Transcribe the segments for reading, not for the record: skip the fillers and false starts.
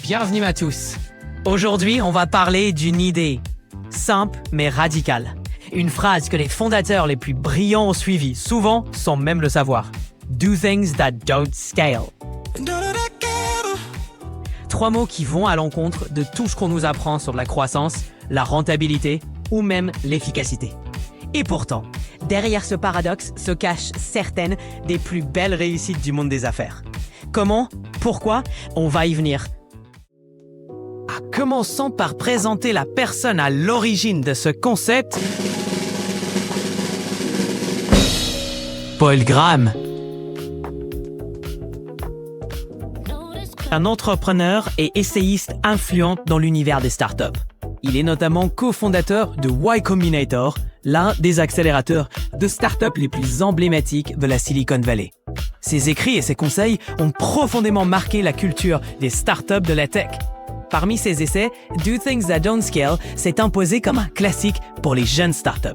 bienvenue à tous. Aujourd'hui, on va parler d'une idée, simple mais radicale. Une phrase que les fondateurs les plus brillants ont suivie, souvent sans même le savoir. Do things that don't scale. 3 mots qui vont à l'encontre de tout ce qu'on nous apprend sur la croissance, la rentabilité ou même l'efficacité. Et pourtant, derrière ce paradoxe se cachent certaines des plus belles réussites du monde des affaires. Comment? Pourquoi? On va y venir. Commençons par présenter la personne à l'origine de ce concept, Paul Graham. Un entrepreneur et essayiste influent dans l'univers des startups. Il est notamment cofondateur de Y Combinator, l'un des accélérateurs de startups les plus emblématiques de la Silicon Valley. Ses écrits et ses conseils ont profondément marqué la culture des startups de la tech. Parmi ses essais, Do Things That Don't Scale s'est imposé comme un classique pour les jeunes startups.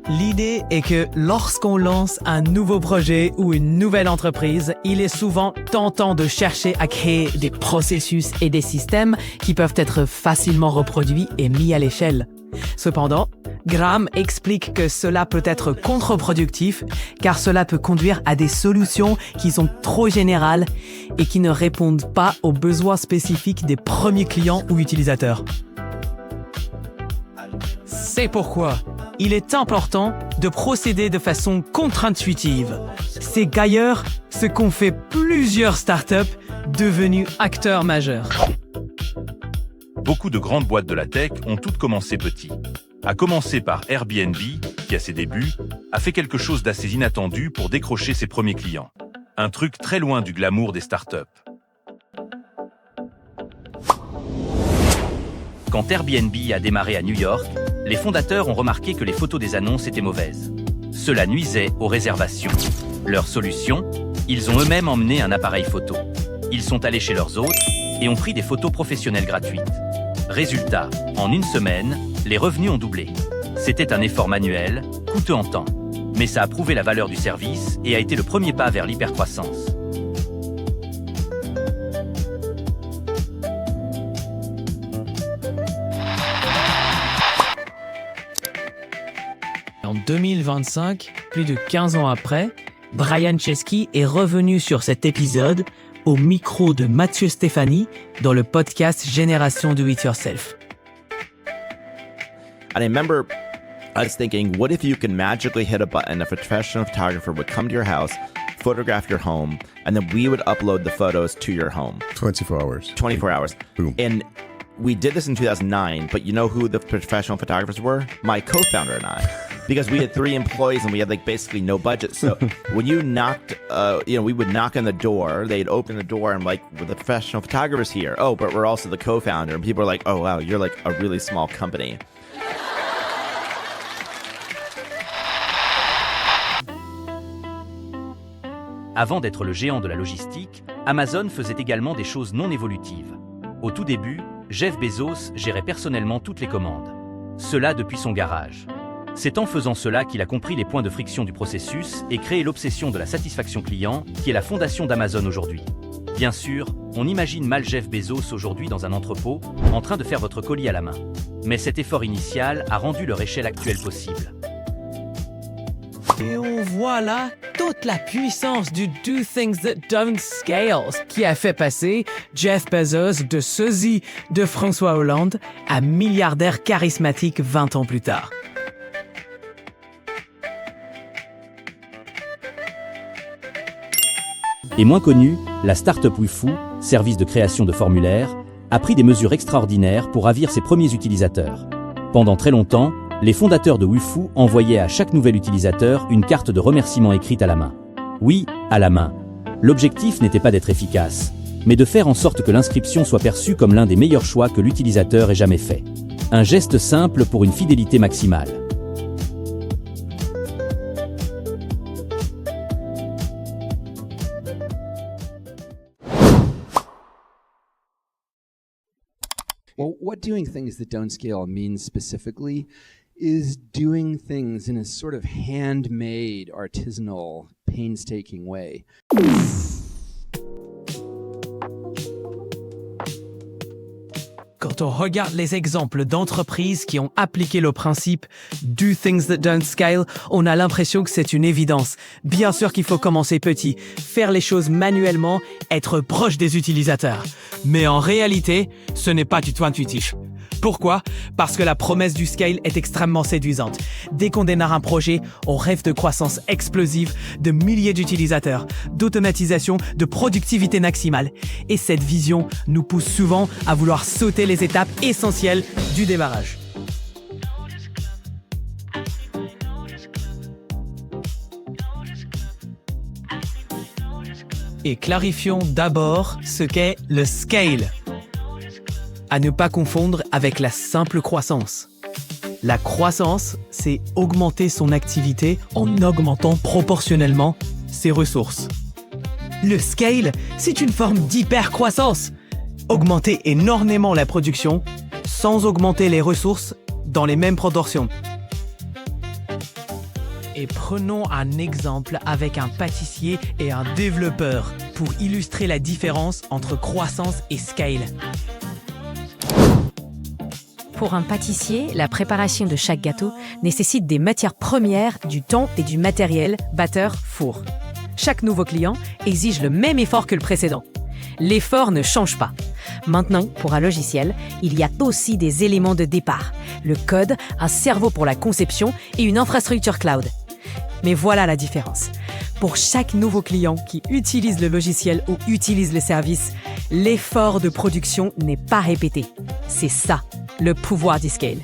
L'idée est que lorsqu'on lance un nouveau projet ou une nouvelle entreprise, il est souvent tentant de chercher à créer des processus et des systèmes qui peuvent être facilement reproduits et mis à l'échelle. Cependant, Graham explique que cela peut être contre-productif car cela peut conduire à des solutions qui sont trop générales et qui ne répondent pas aux besoins spécifiques des premiers clients ou utilisateurs. C'est pourquoi il est important de procéder de façon contre-intuitive. C'est d'ailleurs ce qu'ont fait plusieurs startups devenus acteurs majeurs. Beaucoup de grandes boîtes de la tech ont toutes commencé petit. À commencer par Airbnb, qui à ses débuts, a fait quelque chose d'assez inattendu pour décrocher ses premiers clients. Un truc très loin du glamour des startups. Quand Airbnb a démarré à New York, les fondateurs ont remarqué que les photos des annonces étaient mauvaises. Cela nuisait aux réservations. Leur solution, ils ont eux-mêmes emmené un appareil photo. Ils sont allés chez leurs hôtes et ont pris des photos professionnelles gratuites. Résultat, en une semaine, les revenus ont doublé. C'était un effort manuel, coûteux en temps. Mais ça a prouvé la valeur du service et a été le premier pas vers l'hypercroissance. En 2025, plus de 15 ans après, Brian Chesky est revenu sur cet épisode au micro de Mathieu Stéphanie dans le podcast Génération Do It Yourself. And I remember us thinking, what if you could magically hit a button, a professional photographer would come to your house, photograph your home, and then we would upload the photos to your home. 24 hours. 24 hours. Boom. And we did this in 2009, but you know who the professional photographers were? My co-founder and I. Because we had 3 employees and we had like basically no budget. So when you knocked, we would knock on the door, they'd open the door and like, well, the professional photographer's here. Oh, but we're also the co-founder. And people are like, oh, wow, you're like a really small company. Avant d'être le géant de la logistique, Amazon faisait également des choses non évolutives. Au tout début, Jeff Bezos gérait personnellement toutes les commandes. Cela depuis son garage. C'est en faisant cela qu'il a compris les points de friction du processus et créé l'obsession de la satisfaction client, qui est la fondation d'Amazon aujourd'hui. Bien sûr, on imagine mal Jeff Bezos aujourd'hui dans un entrepôt, en train de faire votre colis à la main. Mais cet effort initial a rendu leur échelle actuelle possible. Et on voit là toute la puissance du Do Things That Don't Scale qui a fait passer Jeff Bezos de sosie de François Hollande à milliardaire charismatique 20 ans plus tard. Et moins connue, la startup Wufoo, service de création de formulaires, a pris des mesures extraordinaires pour ravir ses premiers utilisateurs. Pendant très longtemps, les fondateurs de Wufoo envoyaient à chaque nouvel utilisateur une carte de remerciement écrite à la main. Oui, à la main. L'objectif n'était pas d'être efficace, mais de faire en sorte que l'inscription soit perçue comme l'un des meilleurs choix que l'utilisateur ait jamais fait. Un geste simple pour une fidélité maximale. Well, what doing things that don't scale means specifically is doing things in a sort of handmade, artisanal, painstaking way. Quand on regarde les exemples d'entreprises qui ont appliqué le principe « do things that don't scale », on a l'impression que c'est une évidence. Bien sûr qu'il faut commencer petit, faire les choses manuellement, être proche des utilisateurs. Mais en réalité, ce n'est pas du tout intuitif. Pourquoi ? Parce que la promesse du scale est extrêmement séduisante. Dès qu'on démarre un projet, on rêve de croissance explosive, de milliers d'utilisateurs, d'automatisation, de productivité maximale. Et cette vision nous pousse souvent à vouloir sauter les étapes essentielles du démarrage. Et clarifions d'abord ce qu'est le scale. À ne pas confondre avec la simple croissance. La croissance, c'est augmenter son activité en augmentant proportionnellement ses ressources. Le scale, c'est une forme d'hypercroissance. Augmenter énormément la production sans augmenter les ressources dans les mêmes proportions. Et prenons un exemple avec un pâtissier et un développeur pour illustrer la différence entre croissance et scale. Pour un pâtissier, la préparation de chaque gâteau nécessite des matières premières, du temps et du matériel, batteur, four. Chaque nouveau client exige le même effort que le précédent. L'effort ne change pas. Maintenant, pour un logiciel, il y a aussi des éléments de départ. Le code, un cerveau pour la conception et une infrastructure cloud. Mais voilà la différence. Pour chaque nouveau client qui utilise le logiciel ou utilise le service, l'effort de production n'est pas répété. C'est ça, le pouvoir du scale.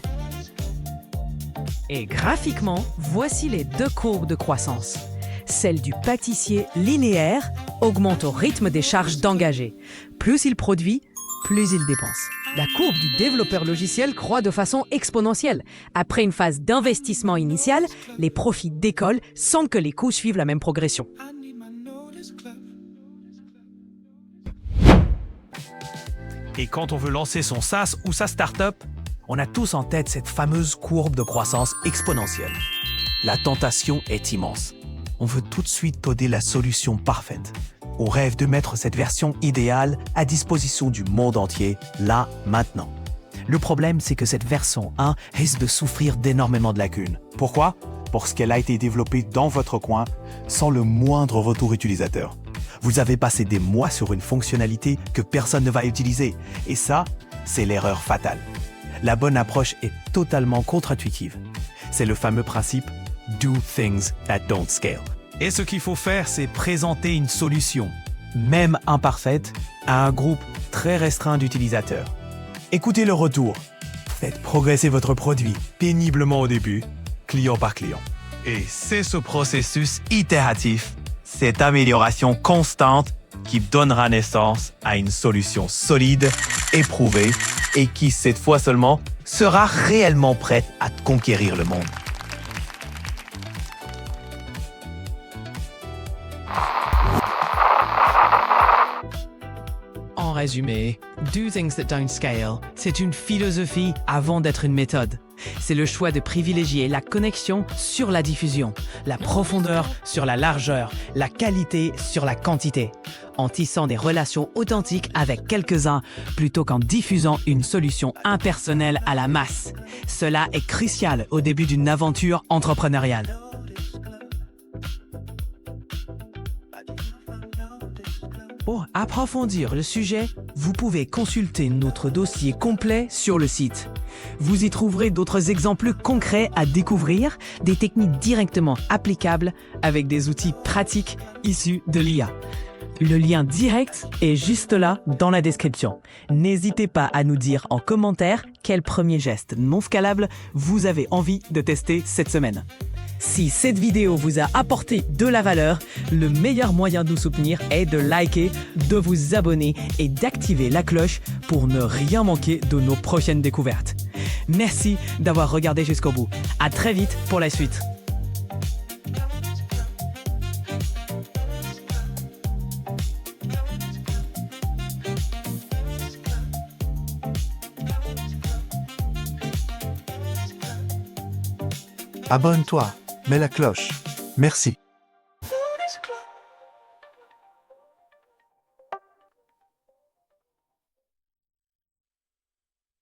Et graphiquement, voici les deux courbes de croissance. Celle du pâtissier linéaire augmente au rythme des charges d'engagés. Plus il produit, plus il dépense. La courbe du développeur logiciel croît de façon exponentielle. Après une phase d'investissement initial, les profits décollent sans que les coûts suivent la même progression. Et quand on veut lancer son SaaS ou sa startup, on a tous en tête cette fameuse courbe de croissance exponentielle. La tentation est immense. On veut tout de suite coder la solution parfaite. On rêve de mettre cette version idéale à disposition du monde entier, là, maintenant. Le problème, c'est que cette version 1 risque de souffrir d'énormément de lacunes. Pourquoi ? Parce qu'elle a été développée dans votre coin sans le moindre retour utilisateur. Vous avez passé des mois sur une fonctionnalité que personne ne va utiliser. Et ça, c'est l'erreur fatale. La bonne approche est totalement contre-intuitive. C'est le fameux principe « do things that don't scale ». Et ce qu'il faut faire, c'est présenter une solution, même imparfaite, à un groupe très restreint d'utilisateurs. Écoutez le retour. Faites progresser votre produit péniblement au début, client par client. Et c'est ce processus itératif, cette amélioration constante qui donnera naissance à une solution solide, éprouvée et qui, cette fois seulement, sera réellement prête à conquérir le monde. En résumé, Do Things That Don't Scale, c'est une philosophie avant d'être une méthode. C'est le choix de privilégier la connexion sur la diffusion, la profondeur sur la largeur, la qualité sur la quantité, en tissant des relations authentiques avec quelques-uns plutôt qu'en diffusant une solution impersonnelle à la masse. Cela est crucial au début d'une aventure entrepreneuriale. Pour approfondir le sujet, vous pouvez consulter notre dossier complet sur le site. Vous y trouverez d'autres exemples concrets à découvrir, des techniques directement applicables avec des outils pratiques issus de l'IA. Le lien direct est juste là dans la description. N'hésitez pas à nous dire en commentaire quel premier geste non scalable vous avez envie de tester cette semaine. Si cette vidéo vous a apporté de la valeur, le meilleur moyen de nous soutenir est de liker, de vous abonner et d'activer la cloche pour ne rien manquer de nos prochaines découvertes. Merci d'avoir regardé jusqu'au bout. À très vite pour la suite. Abonne-toi, mets la cloche. Merci.